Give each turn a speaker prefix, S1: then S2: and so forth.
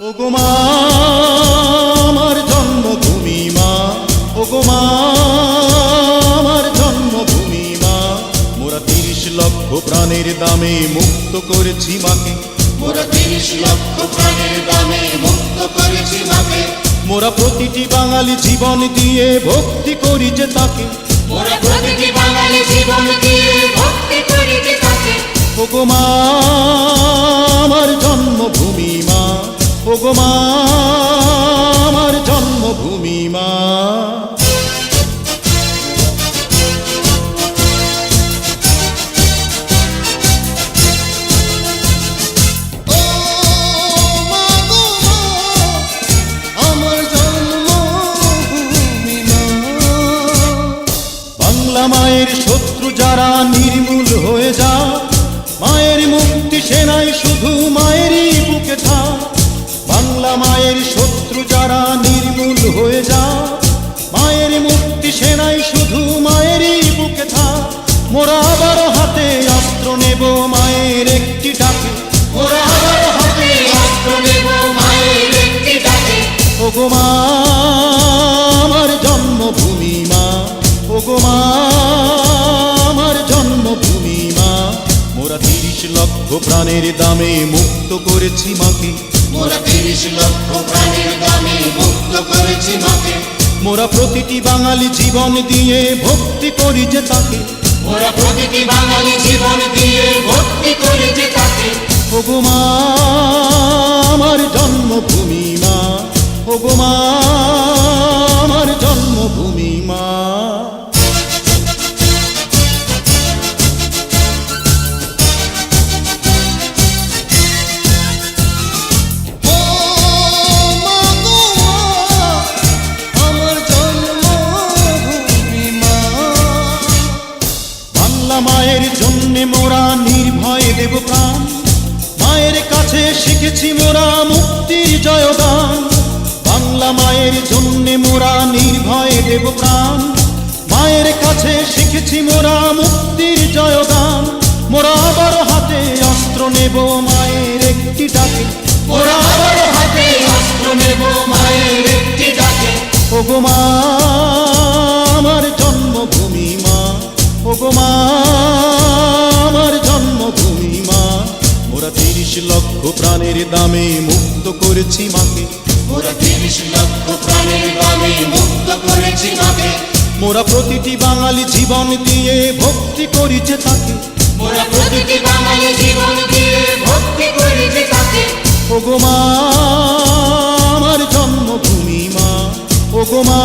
S1: ওগো মা আমার জন্মভূমি মা, ওগো মা আমার জন্মভূমি মা। মোরা ৩০ লক্ষ প্রাণের দামে মুক্ত করেছি মাকে,
S2: মোরা ৩০ লক্ষ প্রাণের দামে মুক্ত করেছি মাকে।
S1: মোরা প্রতিটি বাঙালি জীবন দিয়ে ভক্তি করি যে তাকে,
S2: মোরা প্রতিটি বাঙালি জীবন দিয়ে ভক্তি করি যে তাকে।
S1: ওগো মা আমার জন্মভূমি মা, ওগো মা আমার জন্মভূমি মা। বাংলা মায়ের শত্রু যারা নির্মূল হয়ে যা, মায়ের মুক্তি সেনাই শুধু মায়েরই বুকে থাক। বাংলা মায়ের শত্রু যারা নির্মূল হয়ে যা, মায়ের মুক্তি সেনাই শুধু মায়েরই বুকে থাক। মোরা আবারও হাতে অস্ত্র নেব মায়ের একটি ডাকে,
S2: মোরা আবার হাতে অস্ত্র নেব মায়ের একটি ডাকে।
S1: ওগো মা আমার জন্মভূমি মা, ওগো মা আমার জন্মভূমি মা। মোরা ৩০ লক্ষ প্রাণের দামে মুক্ত করেছি মাকে,
S2: মোরা ৩০ লক্ষ প্রাণের দামে মুক্ত করেছি মাকে।
S1: মোরা প্রতিটি বাঙালি জীবন দিয়ে ভক্তি করি যে তাকে,
S2: মোরা প্রতিটি বাঙালি জীবন দিয়ে ভক্তি করি যে তাকে।
S1: ওগো মা আমার জন্মভূমি মা, ওগো মা আমার জন্মভূমি মা। মায়ের জন্যে মোরা নির্ভয়ে দেব প্রাণ, মায়ের কাছে শিখেছি মোরা মুক্তির জয়গান। বাংলা মায়ের জন্যে মোরা নির্ভয়ে দেব প্রাণ, মায়ের কাছে শিখেছি মোরা মুক্তির জয়গান। মোরা আবার হাতে অস্ত্র নেব মায়ের একটি ডাকে,
S2: মোরা আবার হাতে অস্ত্র নেব মায়ের একটি ডাকে।
S1: ওগো মা আমার জন্মভূমি মা, ওগো মা আমার জন্মভূমি মা। মোরা ৩০ লক্ষ প্রাণের দামে মুক্ত করেছি মাকে,
S2: মোরা ৩০ লক্ষ প্রাণের দামে মুক্ত করেছি মাকে।
S1: মোরা প্রতিটি বাঙালি জীবন দিয়ে ভক্তি করি যে তাকে,
S2: মোরা প্রতিটি বাঙালি জীবন দিয়ে ভক্তি করি যে তাকে।
S1: ওগো মা আমার জন্মভূমি মা, ওগো মা